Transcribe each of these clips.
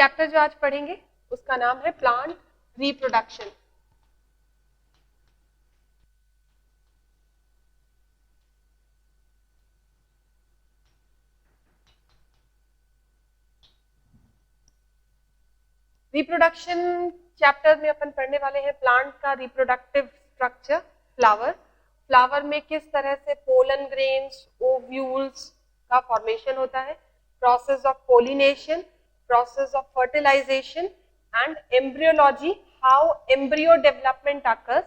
Chapter जो आज पढ़ेंगे उसका नाम है प्लांट रिप्रोडक्शन। रिप्रोडक्शन चैप्टर में अपन पढ़ने वाले हैं प्लांट का रिप्रोडक्टिव स्ट्रक्चर। फ्लावर में किस तरह से पोलन ग्रेन्स, ओव्यूल्स का फॉर्मेशन होता है, process of pollination, process of fertilization and embryology, how embryo development occurs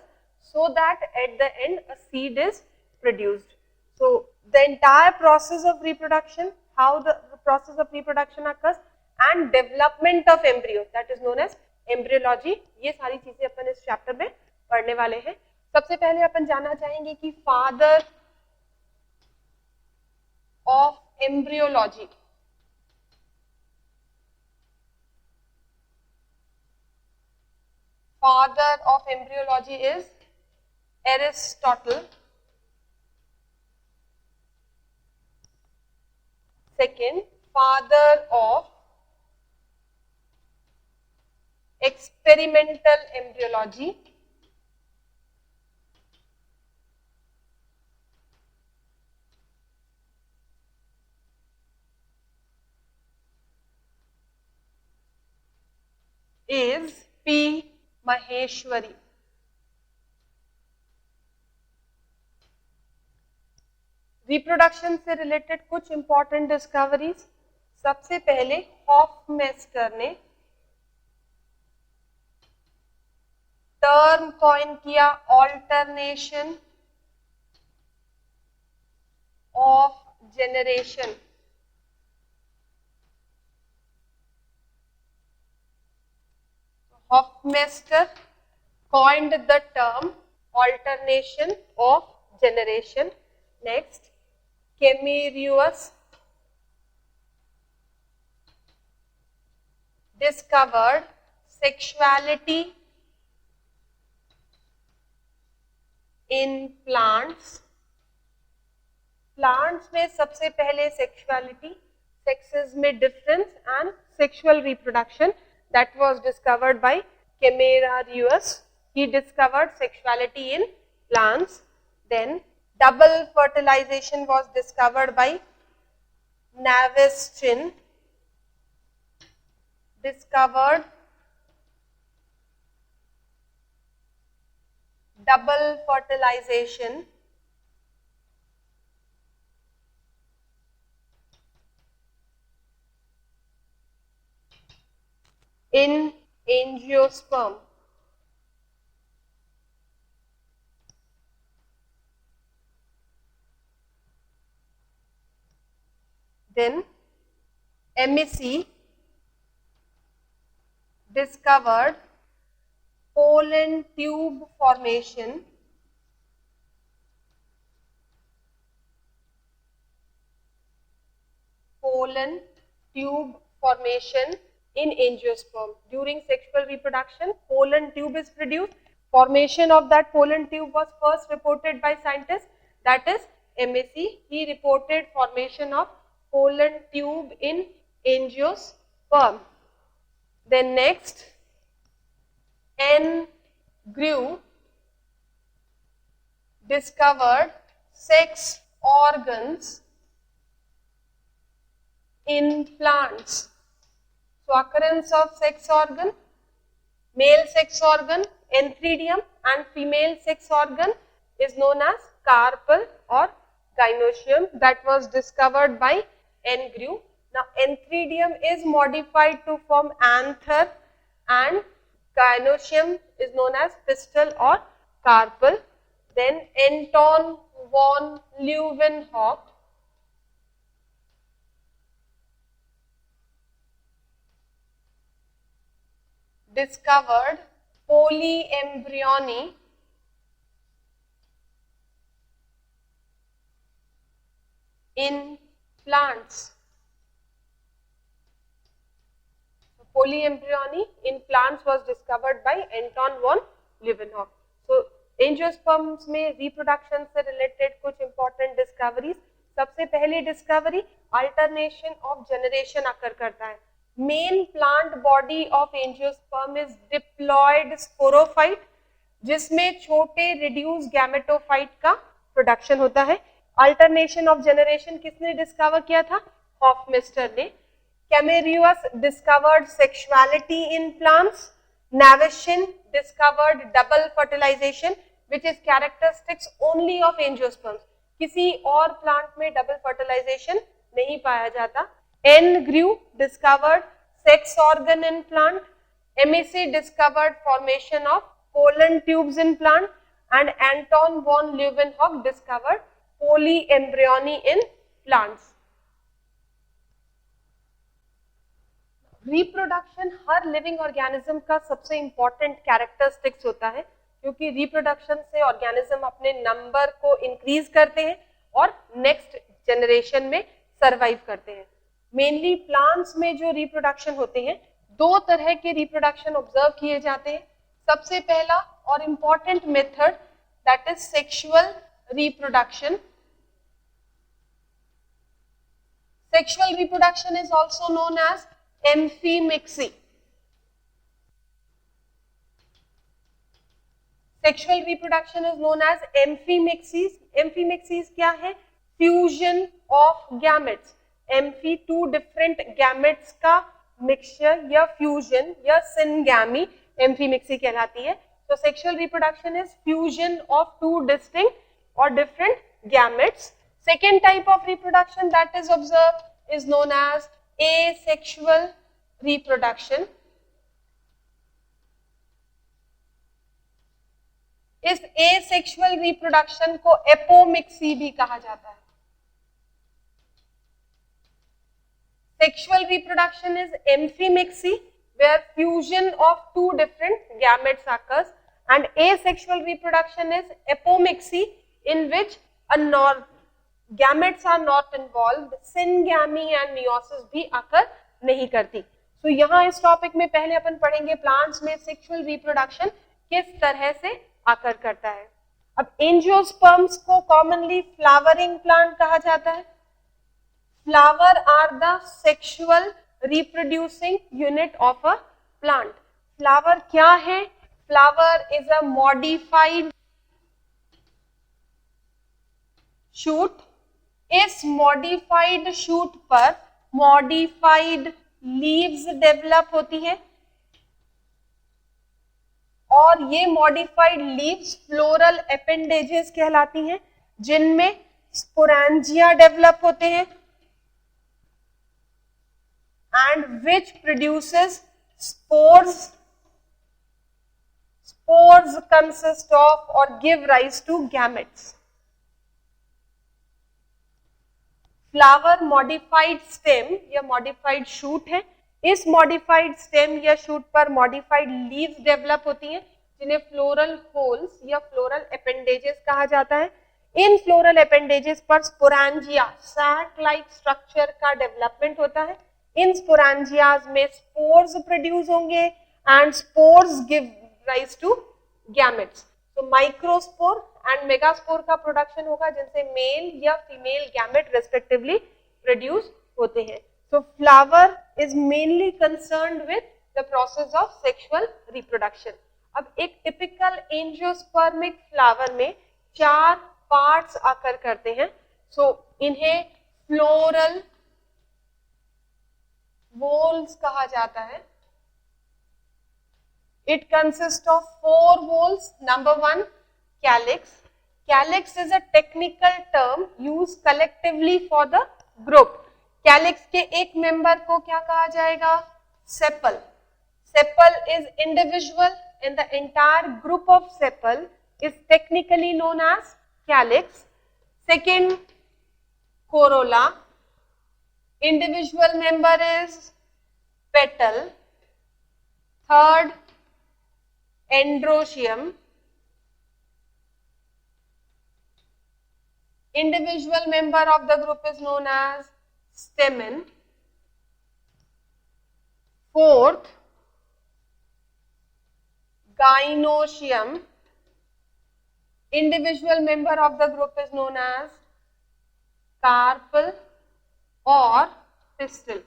so that at the end a seed is produced. So the entire process of reproduction, how the process of reproduction occurs and development of embryo, that is known as embryology, ये सारी चीजें अपन इस chapter में पढ़ने वाले हैं। सबसे पहले अपन जानना चाहेंगे कि father of embryology, father of embryology is Aristotle. Second, father of experimental embryology is P. Maheshwari. Reproduction से रिलेटेड कुछ इंपॉर्टेंट डिस्कवरीज। सबसे पहले हॉफमेस्टर ने टर्म कॉइन किया alternation of generation. Hofmeister coined the term alternation of generation. Next, Camerarius discovered sexuality in plants. Plants में सबसे पहले sexuality, sexes में difference and sexual reproduction that was discovered by Camerarius. He discovered sexuality in plants. Then double fertilization was discovered by Naveschin. Discovered double fertilization in angiosperm. Then MEC discovered pollen tube formation in angiosperm. During sexual reproduction, pollen tube is produced. Formation of that pollen tube was first reported by scientists, that is MEC. He reported formation of pollen tube in angiosperm. Then next, N. Grew discovered sex organs in plants. So occurrence of sex organ, male sex organ antheridium and female sex organ is known as carpel or gynoecium, that was discovered by N. Grew. Now antheridium is modified to form anther and gynoecium is known as pistil or carpel. Then Anton von Leeuwenhoek discovered polyembryony in plants. So, polyembryony in plants was discovered by Anton von Leeuwenhoek. So, angiosperms में reproduction से related कुछ important discoveries. सबसे पहली discovery alternation of generation occur करता है। Main plant body of angiosperm is diploid sporophyte, जिसमें छोटे reduce gametophyte का प्रोडक्शन होता है। अल्टरनेशन ऑफ जनरेशन किसने डिस्कवर किया था? हॉफमिस्टर ने। Camerarius discovered sexuality in plants. Nawaschin discovered double fertilisation which is characteristics only of angiosperms. किसी और प्लांट में डबल फर्टिलाइजेशन नहीं पाया जाता। N Grew discovered sex organ in plant. Amici discovered formation of pollen tubes in plant and Anton von Leeuwenhoek discovered polyembryony in plants. Reproduction हर living organism का सबसे important characteristics होता है, क्योंकि रिप्रोडक्शन से ऑर्गेनिज्म अपने नंबर को increase करते हैं और नेक्स्ट जनरेशन में सरवाइव करते हैं। मेनली प्लांट्स में जो रिप्रोडक्शन होते हैं, दो तरह के रिप्रोडक्शन ऑब्जर्व किए जाते हैं। सबसे पहला और important method that is sexual reproduction. Sexual reproduction is also known as amphimixis. Sexual reproduction is known as amphimixis. Amphimixis क्या है? Fusion of gametes. Amphi two different gametes का mixture या fusion या syngamy amphimixy कहलाती है। So sexual reproduction is fusion of two distinct or different gametes. Second type of reproduction that is observed is known as asexual reproduction. इस asexual reproduction को apomixis भी कहा जाता है। Sexual reproduction is amphimixis where fusion of two different gametes occurs, and asexual reproduction is apomixy in which gametes are not involved, syngamy and meiosis भी occur नहीं करती। तो यहाँ इस टॉपिक में पहले अपन पढ़ेंगे प्लांट्स में सेक्सुअल रिप्रोडक्शन किस तरह से आकर करता है। अब एंजियोस्पर्म्स को कॉमनली फ्लावरिंग प्लांट कहा जाता है। Flower are the sexual reproducing unit of a plant. Flower क्या है? Flower is a modified shoot. इस मॉडिफाइड शूट पर मॉडिफाइड लीव्स डेवलप होती है और ये मॉडिफाइड लीव्स फ्लोरल एपेंडेजेस कहलाती हैं, जिनमें स्पोरेंजिया डेवलप होते हैं and which produces spores. Spores consist of और give rise to gametes. Flower modified stem या मॉडिफाइड शूट है। इस मॉडिफाइड स्टेम या शूट पर मॉडिफाइड लीव्स डेवलप होती हैं, जिन्हें फ्लोरल होल्स या फ्लोरल एपेंडेजेस कहा जाता है। इन फ्लोरल एपेंडेजेस पर स्पोरेंजिया सैक लाइक स्ट्रक्चर का डेवलपमेंट होता है। इन स्पोरेंजियाज में स्पोर्स प्रोड्यूस होंगे and spores give rise to gametes. तो माइक्रोस्पोर एंड मेगास्पोर का प्रोडक्शन होगा, जिनसे मेल या फीमेल गैमेट रेस्पेक्टिवली प्रोड्यूस होते हैं। So flower is mainly concerned with the process of sexual reproduction. अब एक टिपिकल एंजियोस्पर्मिक फ्लावर में 4 पार्ट्स आकर करते हैं। So इन्हें फ्लोरल वोल्स कहा जाता है। It consists of 4 whorls. Number 1, calyx. Calyx is a technical term used collectively for the group. Calyx के एक मेंबर को क्या कहा जाएगा? Sepal. Sepal is individual in the entire group of sepal is technically known as calyx. Second, corolla. Individual member is petal. Third, androecium. Individual member of the group is known as stamen. Fourth, gynoecium. Individual member of the group is known as carpel or pistil.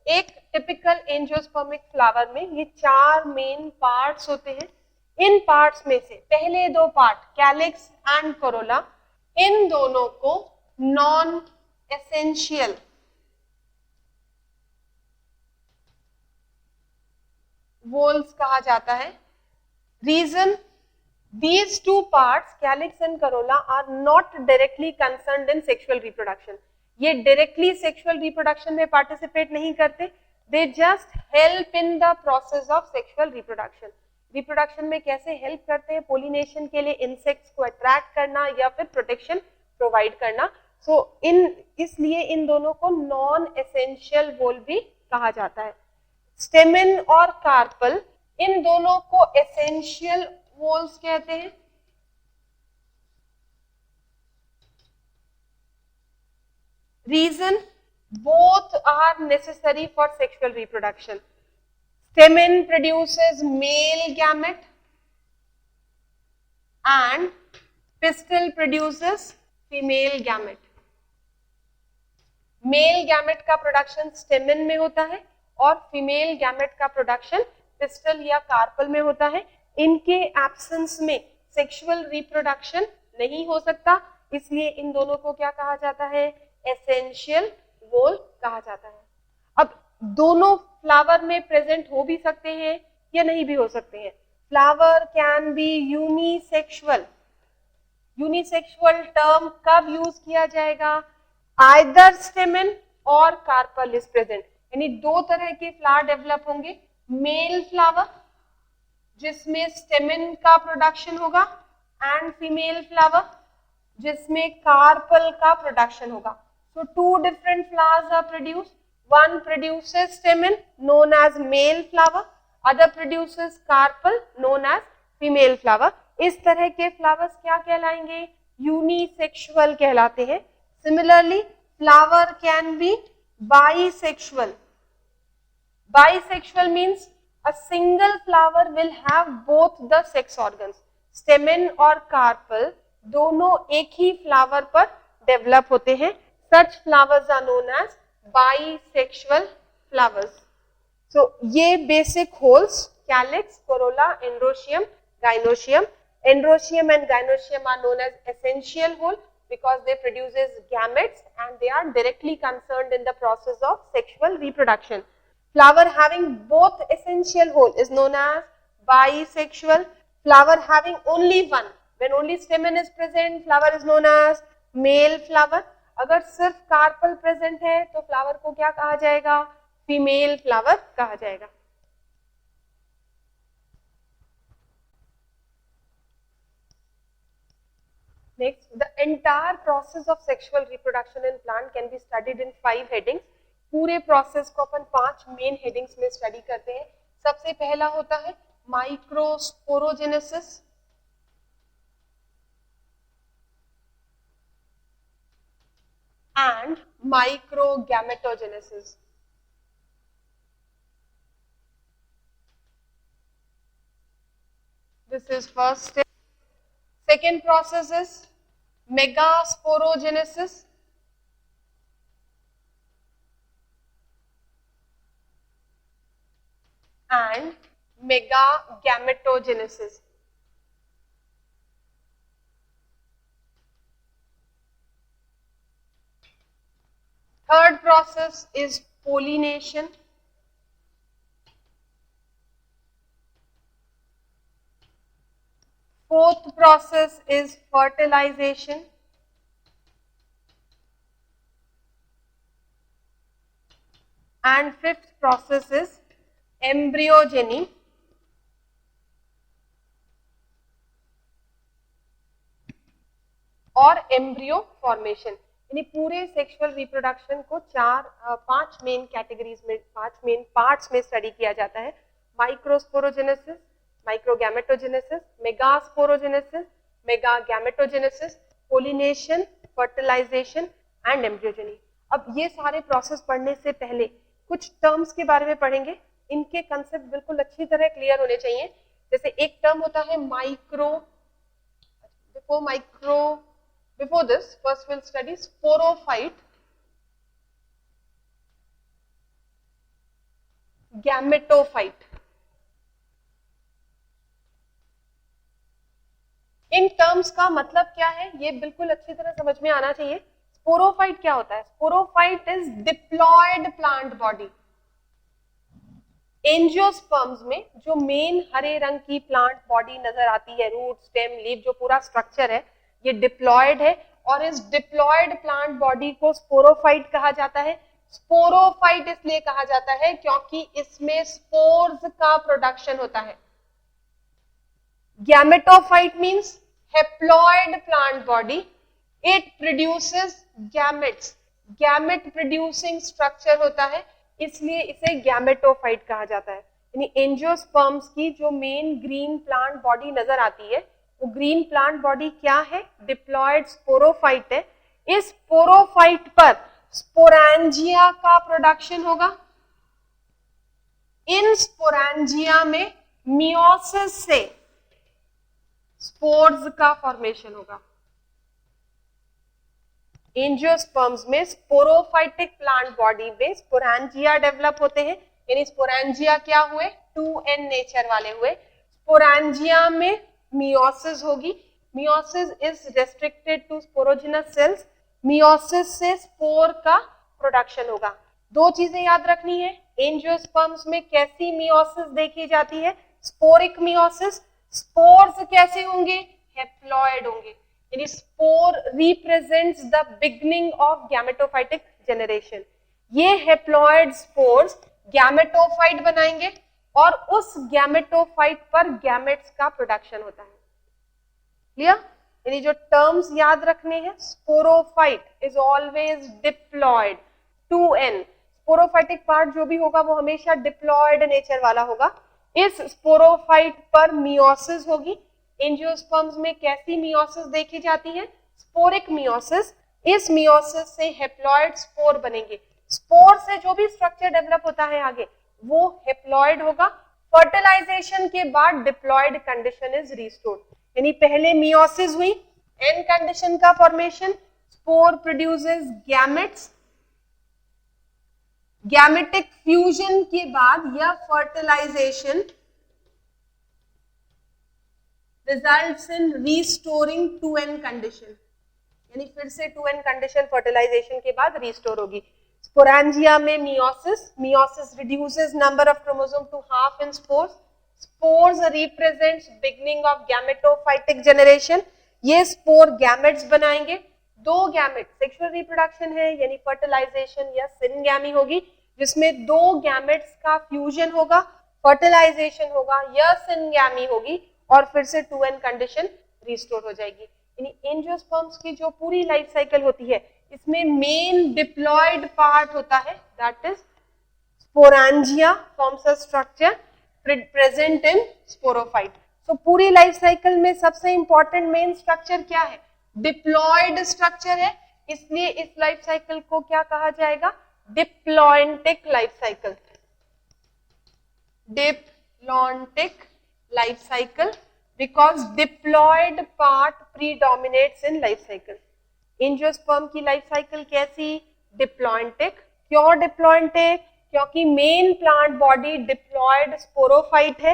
एक typical angiospermic flower में ये 4 main parts होते हैं। इन parts में से पहले 2 part calyx and corolla, इन दोनों को नॉन एसेंशियल वोल्स कहा जाता है। Reason, these two parts calyx and corolla are not directly concerned in sexual reproduction. ये directly sexual reproduction में participate नहीं करते, they just help in the process of sexual reproduction. reproduction में कैसे help करते हैं? pollination के लिए insects को attract करना या फिर protection provide करना। so इसलिए इन दोनों को non essential whole भी कहा जाता है। stamen और carpel, इन दोनों को essential वोल्स कहते हैं। Reason, both are necessary for sexual reproduction. Stamen produces male gamete and pistil produces female gamete. Male gamete का प्रोडक्शन स्टेमेन में होता है और फीमेल गैमेट का प्रोडक्शन पिस्टल या कार्पल में होता है। इनके एब्सेंस में सेक्सुअल रिप्रोडक्शन नहीं हो सकता, इसलिए इन दोनों को क्या कहा जाता है? एसेंशियल वोल कहा जाता है। अब दोनों फ्लावर में प्रेजेंट हो भी सकते हैं या नहीं भी हो सकते हैं। Flower can be unisexual. Unisexual term कब यूज किया जाएगा? आइदर स्टेमेन और कार्पल इज प्रेजेंट, यानी 2 तरह के फ्लावर डेवलप होंगे। मेल फ्लावर जिसमें स्टेमेन का प्रोडक्शन होगा एंड फीमेल फ्लावर जिसमें कार्पल का प्रोडक्शन होगा। So 2 different flowers are produced, one produces stamen known as male flower, other produces carpel known as female flower. इस तरह के फ्लावर्स क्या कहलाएंगे? यूनिसेक्सुअल कहलाते हैं। Similarly flower can B bisexual. Bisexual means a single flower will have both the sex organs. Stamen और carpel दोनों एक ही फ्लावर पर डेवलप होते हैं। Such flowers are known as bisexual flowers. So ये basic holes calyx, corolla, androecium, gynoecium. Androecium and gynoecium are known as essential hole because they produces gametes and they are directly concerned in the process of sexual reproduction. Flower having both essential whole is known as bisexual. Flower having only one, when only stamen is present, flower is known as male flower. अगर सिर्फ carpel present है तो flower को क्या कहा जाएगा? Female flower कहा जाएगा। Next, the entire process of sexual reproduction in plant can be studied in 5 headings. पूरे प्रोसेस को अपन 5 मेन हेडिंग्स में स्टडी करते हैं। सबसे पहला होता है microsporogenesis, and microgametogenesis. This is first step. Second process is megasporogenesis, and megagametogenesis. Third process is pollination. Fourth process is fertilization. And fifth process is embryogeny. और एम्ब्रियो फॉर्मेशन, यानी पूरे सेक्सुअल रिप्रोडक्शन को 5 मेन कैटेगरीज में, 5 main parts में study किया जाता है। Microsporogenesis, microgametogenesis, megasporogenesis, megagametogenesis, pollination, fertilisation and embryogeny. अब ये सारे प्रोसेस पढ़ने से पहले कुछ टर्म्स के बारे में पढ़ेंगे। इनके कंसेप्ट बिल्कुल अच्छी तरह क्लियर होने चाहिए। जैसे एक टर्म होता है micro, before this first we'll study sporophyte, gametophyte. In terms का मतलब क्या है ये बिल्कुल अच्छी तरह समझ में आना चाहिए। स्पोरोफाइट क्या होता है? Sporophyte is diploid plant body. Angiosperms में जो मेन हरे रंग की प्लांट बॉडी नजर आती है, रूट, स्टेम, लीफ, जो पूरा स्ट्रक्चर है ये डिप्लॉयड है, और इस डिप्लॉयड प्लांट बॉडी को स्पोरोफाइट कहा जाता है। स्पोरोफाइट इसलिए कहा जाता है क्योंकि इसमें स्पोर्स का प्रोडक्शन होता है। Gametophyte means haploid plant body, it produces gametes, gamete producing structure होता है, इसलिए इसे गैमेटोफाइट कहा जाता है। यानी एंजियोस्पर्म्स की जो मेन ग्रीन प्लांट बॉडी नजर आती है वो ग्रीन प्लांट बॉडी क्या है? डिप्लॉयड स्पोरोफाइट है। इस स्पोरोफाइट पर स्पोरेंजिया का प्रोडक्शन होगा। इन स्पोरेंजिया में मियोसिस से स्पोर्स का फॉर्मेशन होगा। एंजियोस्पर्म्स में स्पोरोफाइटिक प्लांट बॉडी में स्पोरेंजिया डेवलप होते हैं, यानी स्पोरेंजिया क्या हुए? 2n नेचर वाले हुए। स्पोरेंजिया में मियोसिस होगी। Meiosis is restricted to sporogenous cells. Meiosis से स्पोर का प्रोडक्शन होगा। दो चीजें याद रखनी है, एंजियोस्पर्म्स में कैसी मियोसिस देखी जाती है? Sporic meiosis. स्पोर्स कैसे होंगे? हैप्लॉयड होंगे, यानी spore represents the beginning of gametophytic generation. ये हैप्लॉयड स्पोर्स गैमेटोफाइट बनाएंगे और उस गैमेटोफाइट पर गैमेट्स का प्रोडक्शन होता है। क्लियर? यानी जो टर्म्स याद रखने हैं, sporophyte is always diploid 2n। Sporophytic part जो भी होगा वो हमेशा डिप्लॉयड नेचर वाला होगा। इस स्पोरोफाइट पर मियोसिस होगी। एंजियोस्पर्म्स में कैसी मियोसिस देखी जाती है? Sporic meiosis. इस मियोसिस से हैप्लॉयड स्पोर बनेंगे। स्पोर से जो भी स्ट्रक्चर डेवलप होता है आगे वो हैप्लॉयड होगा। फर्टिलाइजेशन के बाद डिप्लॉयड कंडीशन इज रिस्टोर्ड, यानी पहले मियोसिस हुई, एन कंडीशन का formation, spore produces gametes, gametic fusion के बाद या fertilization results in restoring 2n condition, यानी फिर से 2n कंडीशन फर्टिलाइजेशन के बाद रीस्टोर होगी। स्पोरेंजिया में meiosis, meiosis reduces number of chromosome to half in spores. Spores represents beginning of gametophytic generation. ये स्पोर गैमेट्स बनाएंगे। दो गैमेट, सेक्सुअल रिप्रोडक्शन है यानी फर्टिलाइजेशन या सिनगैमी होगी, जिसमें दो गैमेट्स का फ्यूजन होगा, फर्टिलाइजेशन होगा या सिनगैमी होगी, और फिर से 2n कंडीशन रिस्टोर हो जाएगी। यानी एंजियोस्पर्म्स की जो पूरी लाइफ साइकिल होती है इसमें मेन डिप्लॉयड पार्ट होता है, that is sporangia forms a structure present in sporophyte. So पूरी लाइफ साइकिल में सबसे इंपॉर्टेंट मेन स्ट्रक्चर क्या है? डिप्लॉयड स्ट्रक्चर है, इसलिए इस लाइफ साइकिल को क्या कहा जाएगा? Diplontic life cycle. Diplontic life cycle because diploid part predominates in life cycle. Angiosperm की लाइफ साइकिल कैसी? डिप्लॉयंटिक। क्यों डिप्लॉयंटिक? क्योंकि main plant body diploid sporophyte है।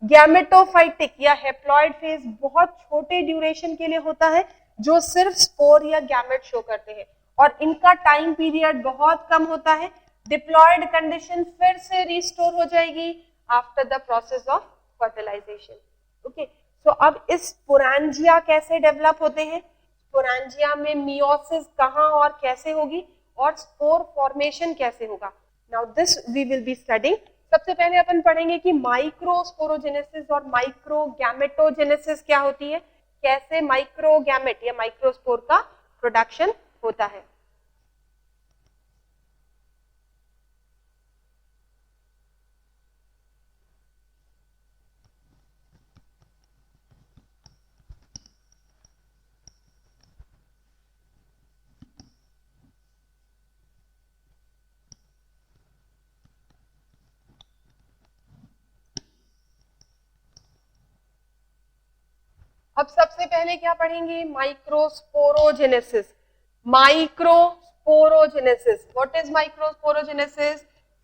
गैमेटोफाइटिक या हैप्लॉयड फेज बहुत छोटे ड्यूरेशन के लिए होता है, जो सिर्फ स्पोर या गैमेट शो करते हैं, और इनका टाइम पीरियड बहुत कम होता है। डिप्लॉयड कंडीशन फिर से रिस्टोर हो जाएगी after the process of fertilisation. Okay, so अब इस स्पोरेंजिया कैसे डेवलप होते हैं? स्पोरेंजिया में मियोसिस कहां और कैसे होगी, और स्पोर फॉर्मेशन कैसे होगा? Now this we will be studying. सबसे पहले अपन पढ़ेंगे कि माइक्रोस्पोरोजेनेसिस और माइक्रोगैमेटोजेनेसिस क्या होती है, कैसे माइक्रोगैमेट या माइक्रोस्पोर का प्रोडक्शन होता है। अब सबसे पहले क्या पढ़ेंगे? Microsporogenesis. Microsporogenesis, what is microsporogenesis?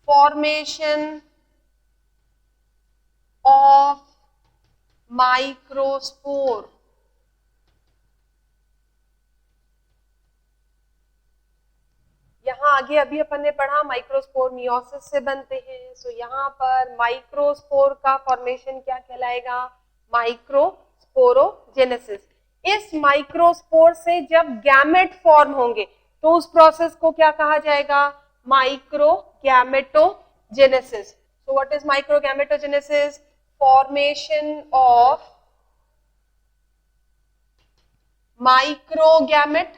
Formation of microspore. यहाँ आगे अभी अपन ने पढ़ा माइक्रोस्पोर मियोसिस से बनते हैं, सो यहाँ पर माइक्रोस्पोर का फॉर्मेशन क्या कहलाएगा? माइक्रोस्पोरोजेनेसिस। इस माइक्रोस्पोर से जब गैमेट फॉर्म होंगे तो उस प्रोसेस को क्या कहा जाएगा? Microgametogenesis. So what is microgametogenesis? Formation of microgamete.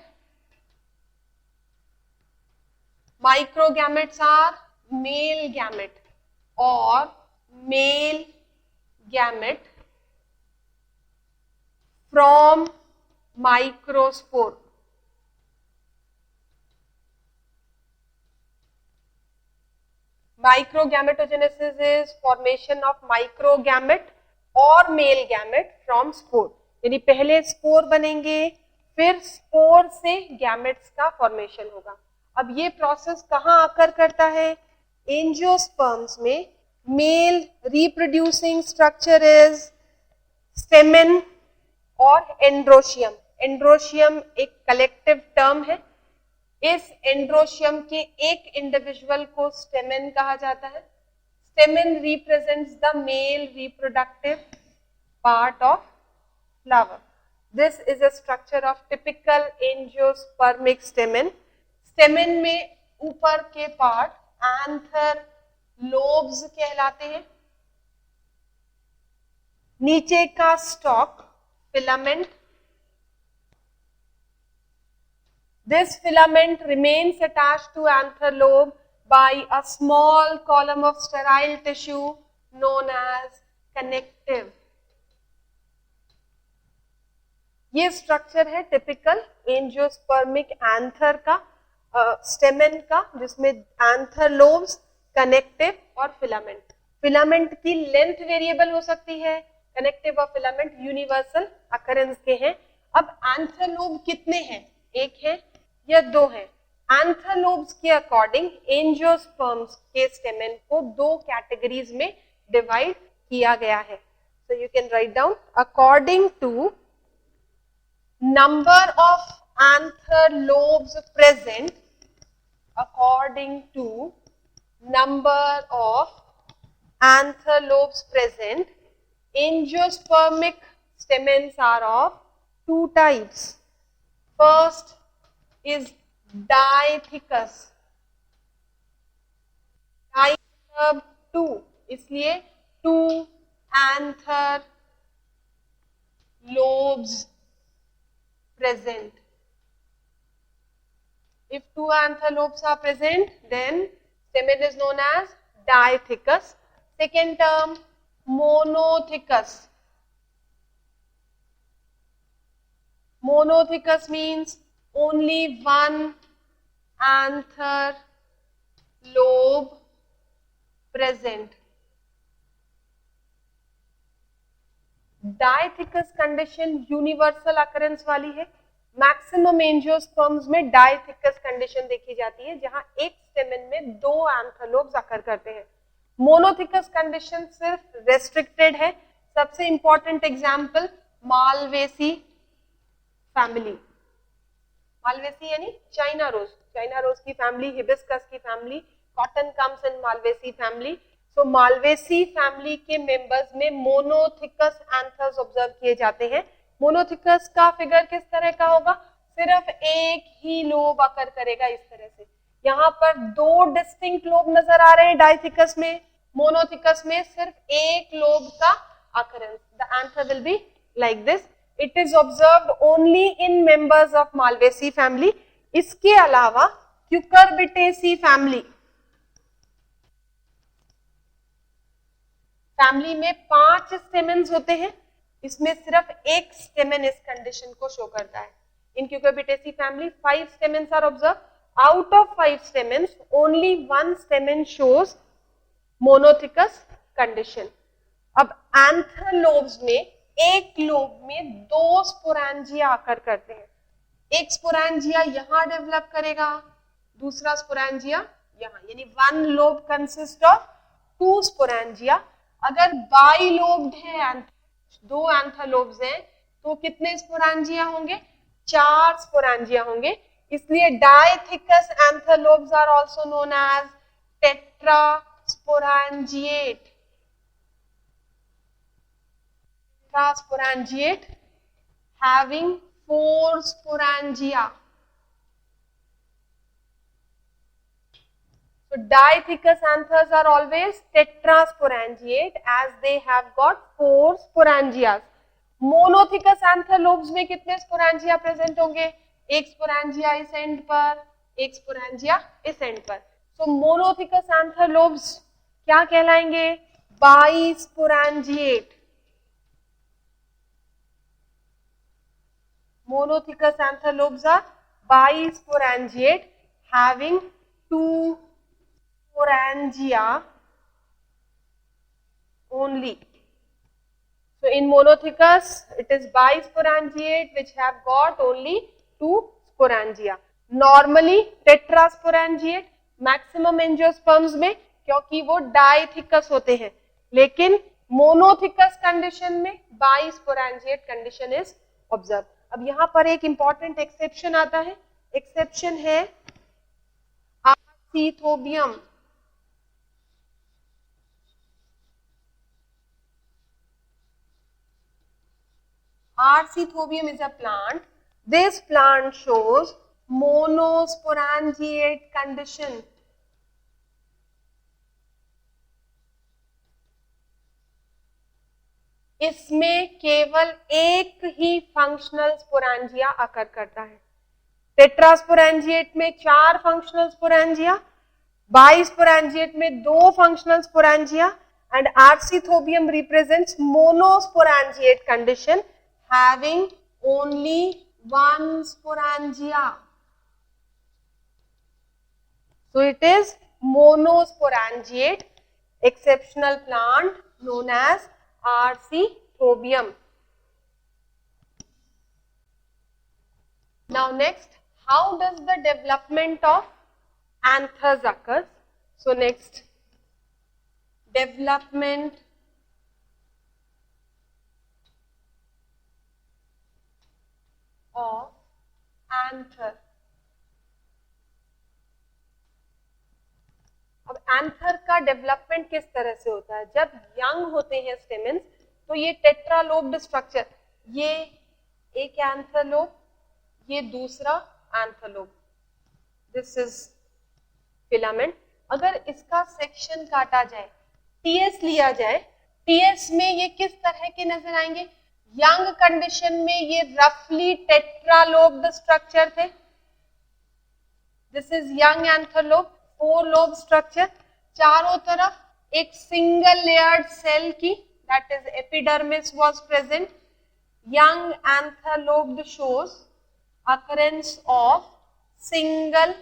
Microgametes are male gamete or male gamete from microspore. Microgametogenesis is formation of microgamete or male gamete from spore. यानी पहले स्पोर बनेंगे, फिर स्पोर से गैमेट्स का फॉर्मेशन होगा. अब ये process कहाँ आकर करता है? एंजियोस्पर्म्स में. Male reproducing structure is stamen और एंड्रोशियम. एंड्रोशियम एक कलेक्टिव टर्म है. इस एंड्रोशियम के एक इंडिविजुअल को स्टेमेन कहा जाता है. Stamen represents the male reproductive part of flower. This is a structure of typical angiospermic stamen. Stamen में ऊपर के पार्ट एंथर लोब्स कहलाते हैं. नीचे का stock filament. This filament remains attached to anther lobe by a small column of sterile tissue known as connective. ये structure है typical angiospermic anther का, स्टेमेन का, जिसमें एंथर लोब्स, कनेक्टिव और फिलामेंट. फिलामेंट की लेंथ वेरिएबल हो सकती है, कनेक्टिव और फिलामेंट यूनिवर्सल अकरेंस के हैं. अब एंथर लोब कितने हैं? एक है या दो है? एंथर लोब्स के अकॉर्डिंग एंजियोस्पर्म्स के स्टेमेन को दो कैटेगरीज में डिवाइड किया गया है. So you can write down according to number of anther lobes present, according to number of anther lobes present, angiospermic stamens are of two types. First is diathecus. Di two, इसलिए two anther lobes present. If two anther lobes are present, then stamen is known as diathecus. Second term, monothecus. Monothecus means only one anther lobe present. Dithecous condition universal occurrence वाली है. Maximum angiosperms में dithecous condition देखी जाती है, जहां एक stamen में दो एंथर लोब्स अकर करते हैं. मोनोथिकस कंडीशन सिर्फ रेस्ट्रिक्टेड है. सबसे important example Malvaceae family. Malvaceae यानी चाइना रोज. चाइना रोज की फैमिली, हिबिस्कस की family, cotton comes in Malvaceae family. तो मालवेसी फैमिली के मेंबर्स में मोनोथिकस एंथर्स ऑब्जर्व किए जाते हैं. मोनोथिकस का फिगर किस तरह का होगा? सिर्फ एक ही लोब अकर करेगा इस तरह से. यहाँ पर दो डिस्टिंक्ट लोब नजर आ रहे हैं डायथिकस में. मोनोथिकस में सिर्फ एक लोब का occurrence. The anther will be like this. It is observed only in members of Malvaceae family. इसके अलावा क्यूकरबिटेसी फैमिली, फैमिली में 5 स्टेमेन्स होते हैं. इसमें सिर्फ एक स्टेमेन इस कंडीशन को शो करता है. In Cucurbitaceae family 5 stamens are observe. Out of 5 stamens only 1 stamen shows monothecous condition. अब एंथर लोब्स में एक लोब में दो स्पोरेंजिया आकर करते हैं. एक स्पोरेंजिया यहां डेवलप करेगा, दूसरा स्पोरेंजिया यहां. यानी 1 लोब कंसिस्ट ऑफ 2 स्पोरेंजिया. अगर बाइलोब्ड है, दो एंथरलोब्स हैं, तो कितने स्पोरेंजिया होंगे? 4 स्पोरेंजिया होंगे। इसलिए dithecous anther lobes are also known as tetrasporangiate. Tetrasporangiate having 4 sporangia. So diathecus anthers are always tetrasporangiate as they have got 4 sporangias. Monothecus anther lobes में कितने स्पोरेंजिया प्रेजेंट होंगे? एक स्पोरेंजिया इस एंड पर, एक स्पोरेंजिया इस एंड पर। So monothecus anther lobes क्या कहलाएंगे? बाइस्पोरेंजिएट। Monothecus anther lobes are bisporangiate having 2 sporangia only. So in monothecus it is bisporangiate which have got only 2 sporangia. Normally tetrasporangiate maximum angiosperms में, क्योंकि वो डाइथिकस होते हैं, लेकिन मोनोथिकस कंडीशन में बाइस्पोरेंजिएट कंडीशन इज ऑब्जर्व। अब यहां पर एक इंपॉर्टेंट एक्सेप्शन आता है, एक्सेप्शन है आर्सीथोबियम। Arcethobium is a plant. This plant shows monosporangiate condition. इसमें केवल एक ही फंक्शनल स्पोरेंजिया अकर करता है। टेट्रास्पोरेंजिएट में 4 फंक्शनल स्पोरेंजिया, बाइस्पोरेंजिएट में 2 functional sporangia, and Arcethobium represents monosporangiate condition having only 1 sporangia. So it is monosporangiate exceptional plant known as Arcethobium. Now next, how does the development of anthers occurs? So next, development of anther. अब anther का development किस तरह से होता है? जब young होते हैं स्टेमेंस तो ये टेट्रालोब्ड स्ट्रक्चर, ये एक एंथरलोब, ये दूसरा एंथरलोब, दिस इज फिलामेंट। अगर इसका सेक्शन काटा जाए, टीएस लिया जाए, टीएस में ये किस तरह के नजर आएंगे? यंग कंडीशन में ये रफली टेट्रालोब्ड स्ट्रक्चर थे। This is young anther lobe, 4 lobe structure, चारों तरफ एक सिंगल लेयर्ड सेल की, that is epidermis was present. Young anther lobed shows occurrence of single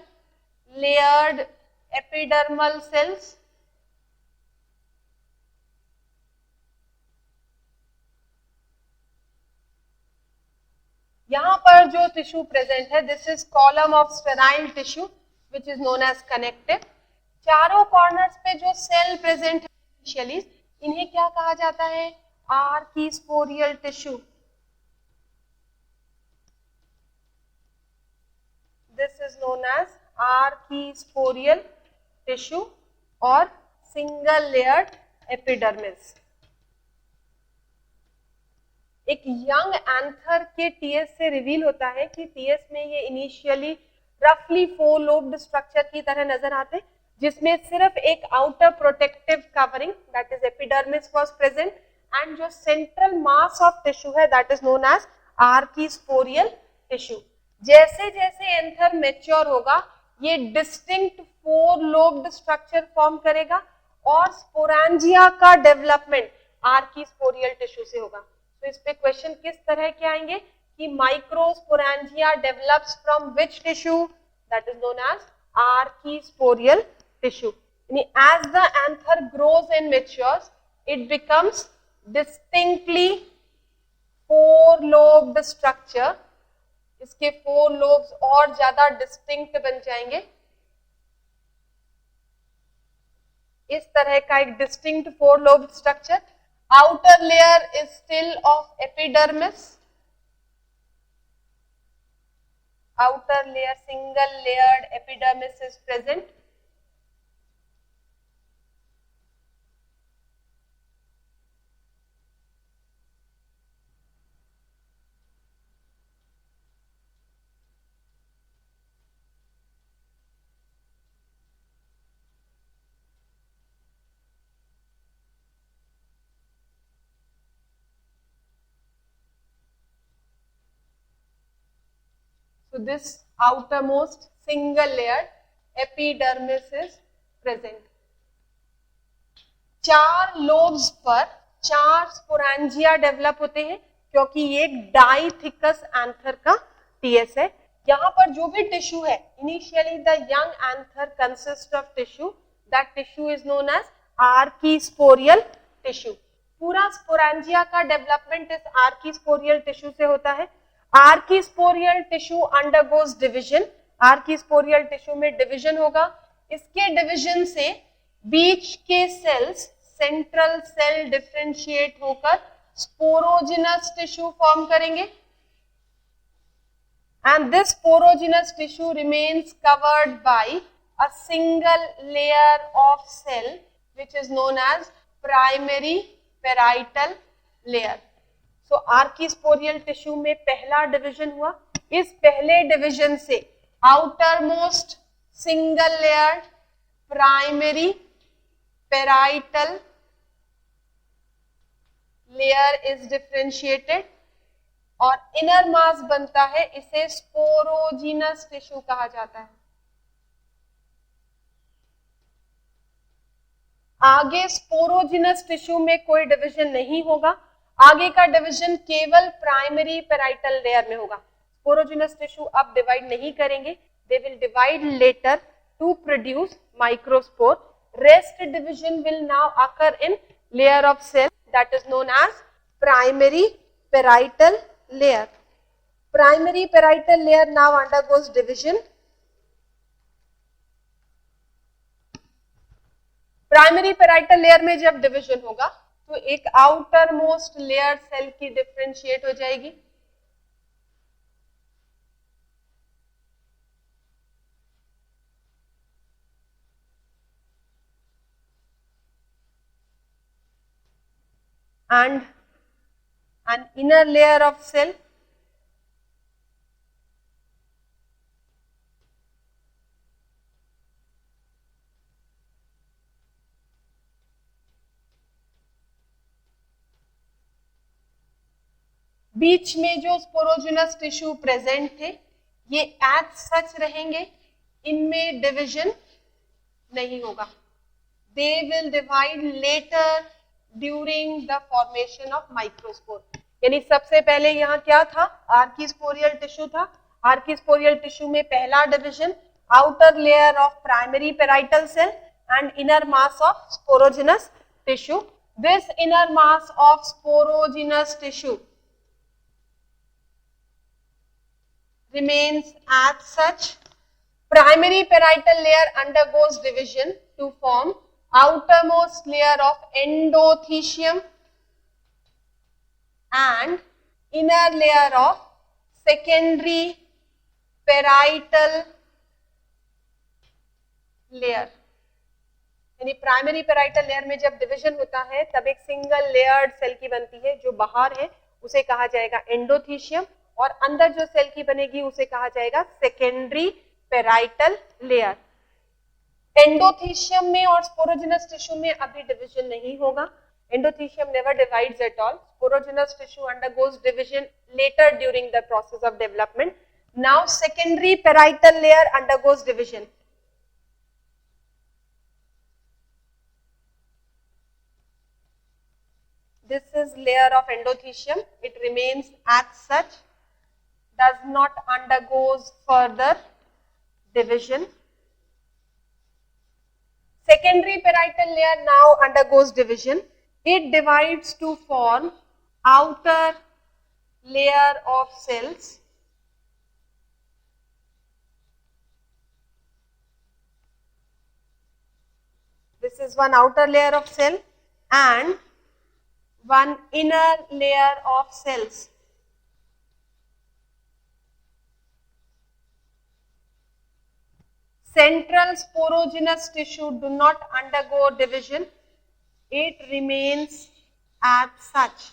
layered epidermal cells. यहां पर जो टिश्यू प्रेजेंट है, this is column of sterile tissue which is known as connective. चारों corners पे जो cell present है initially, इन्हें क्या कहा जाता है? Archesporial tissue. This is known as archisporial tissue or single layered epidermis. एक यंग एंथर के टीएस से रिवील होता है कि टीएस में ये इनिशियली रफली 4 लोब्ड स्ट्रक्चर की तरह नजर आते, जिसमें सिर्फ एक outer protective covering that is epidermis was present, and जो सेंट्रल मास ऑफ टिश्यू है that is known as archesporial tissue. जैसे जैसे एंथर मैच्योर होगा, ये डिस्टिंक्ट 4 लोब्ड स्ट्रक्चर फॉर्म करेगा और स्पोरेंजिया का डेवलपमेंट आर्कीस्पोरियल टिश्यू से होगा। तो इस पे क्वेश्चन किस तरह के आएंगे कि microsporangia develops from which tissue? That is known as archesporial tissue. यानी as the anther grows and matures, it becomes distinctly 4 lobed structure. इसके 4 लोब्स और ज्यादा डिस्टिंक्ट बन जाएंगे। इस तरह का एक distinct 4 lobe structure. Outer layer is still of epidermis. Outer layer, single layered epidermis is present. So this outermost single layered epidermis is present. 4 lobes पर 4 स्पोरेंजिया डेवलप होते हैं क्योंकि ये एक डाइथिकस एंथर का टीएस है. यहाँ पर जो भी टिश्यू है, initially the young anther consist of tissue, that tissue is known as archesporial tissue. पूरा स्पोरेंजिया का डेवलपमेंट इस आर्कीस्पोरियल टिश्यू से होता है. Archesporial tissue undergoes division. Archesporial tissue में डिवीजन होगा. इसके डिवीजन से बीच के सेल्स सेंट्रल सेल डिफरेंशिएट होकर स्पोरोजिनस टिश्यू फॉर्म करेंगे. And this sporogenous tissue remains covered by a single layer of cell which is known as primary parietal layer. So आर्कीस्पोरियल tissue में पहला डिवीजन हुआ. इस पहले डिवीजन से outer most single layer primary parietal layer is differentiated और inner mass बनता है. इसे स्पोरोजिनस टिश्यू कहा जाता है. आगे स्पोरोजिनस टिश्यू में कोई डिवीजन नहीं होगा. आगे का डिवीजन केवल प्राइमरी पेराइटल लेयर में होगा. स्पोरोजिनस टिश्यू अब डिवाइड नहीं करेंगे. They will divide later to produce microspore. Rest division will now occur in layer of cell that is known as primary parietal layer. Primary parietal layer now undergoes division. Primary parietal layer में जब division होगा तो एक outer most layer cell की differentiate हो जाएगी. and an inner layer of cell बीच में जो स्पोरोजिनस टिश्यू प्रेजेंट थे ये एज सच रहेंगे. इनमें डिवीजन नहीं होगा. दे will divide letter during the formation of microspore. यानी सबसे पहले यहाँ क्या था? आर्कीस्पोरियल टिश्यू था. आर्कीस्पोरियल टिश्यू में पहला division outer layer of primary parietal cell and inner mass of sporogenous tissue. This inner mass of sporogenous tissue remains as such. Primary parietal layer undergoes division to form outermost layer of endothecium and inner layer of secondary parietal layer. यानी primary parietal layer में जब division होता है तब एक single layered cell की बनती है. जो बाहर है उसे कहा जाएगा एंडोथीशियम और अंदर जो सेल की बनेगी उसे कहा जाएगा सेकेंडरी पेराइटल लेयर. एंडोथीशियम में और स्पोरोजिनस टिश्यू में अभी डिवीजन नहीं होगा. Endothecium never divides at all. Sporogenous tissue undergoes division letter during the process of development. Now secondary parietal layer undergoes division. This is layer of endothecium. It remains as such, does not undergoes further division. Secondary parietal layer now undergoes division. It divides to form outer layer of cells. This is one outer layer of cell and one inner layer of cells. Central sporogenous tissue do not undergo division. It remains as such.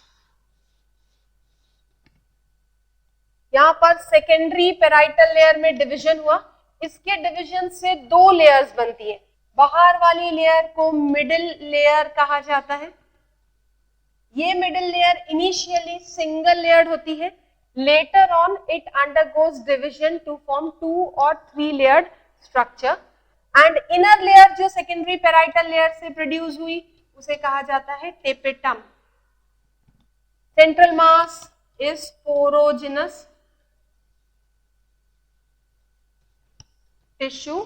यहां पर secondary parietal layer में division हुआ. इसके division से दो layers बनती हैं. बाहर वाली लेयर को मिडिल लेयर कहा जाता है. ये middle layer initially single layer होती है. Later on it undergoes division to form 2 और 3 layered structure. And inner layer जो सेकेंडरी पेराइटल लेयर से प्रोड्यूस हुई उसे कहा जाता है tapetum. Central mass is sporogenous tissue.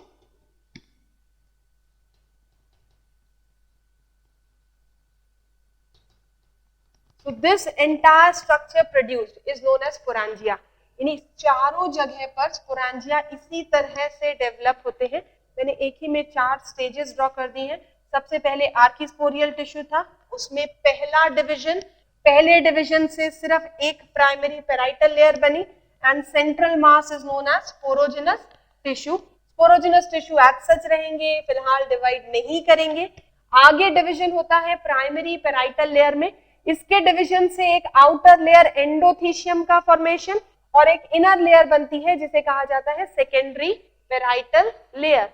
So this entire structure produced is known as sporangia. यानी चारों जगह पर स्पोरेंजिया इसी तरह से डेवलप होते हैं. मैंने एक ही में 4 स्टेजेस ड्रॉ कर दी हैं. सबसे पहले आर्किस्पोरियल टिश्यू था, उसमें पहला डिवीजन, पहले डिवीजन से सिर्फ एक प्राइमरी पेराइटल लेयर बनी and central mass is known as sporogenous tissue. Sporogenous tissue as such रहेंगे, फिलहाल डिवाइड नहीं करेंगे. आगे डिवीजन होता है प्राइमरी पेराइटल लेयर में. इसके डिवीजन से एक आउटर लेयर एंडोथीशियम का फॉर्मेशन और एक इनर लेयर बनती है जिसे कहा जाता है secondary parietal layer.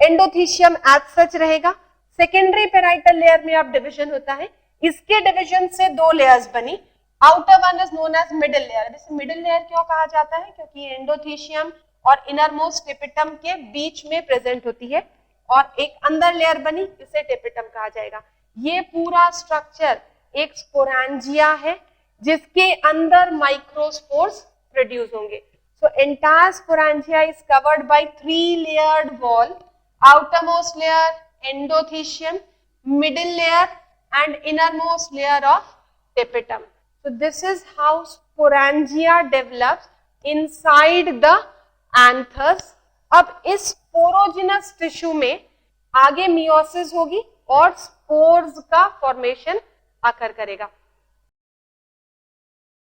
Endothecium as such रहेगा. सेकेंडरी पेराइटल लेयर में अब डिवीजन होता है. इसके डिवीजन से 2 लेयर्स बनी. Outer one is known as middle layer. इसे मिडिल लेयर क्यों कहा जाता है? क्योंकि एंडोथीशियम और इनरमोस्ट टेपेटम के बीच में प्रेजेंट होती है. और एक अंदर लेयर बनी, इसे टेपेटम कहा जाएगा. ये पूरा स्ट्रक्चर एक स्पोरेंजिया है जिसके अंदर माइक्रोस्पोर्स प्रोड्यूस होंगे. So entire sporangia is covered by 3 layered wall. Outermost layer endothecium, middle layer and innermost layer of tapetum. So this is how sporangia develops inside the anthers. अब इस sporogenous tissue में आगे meiosis होगी और spores का formation आकर करेगा.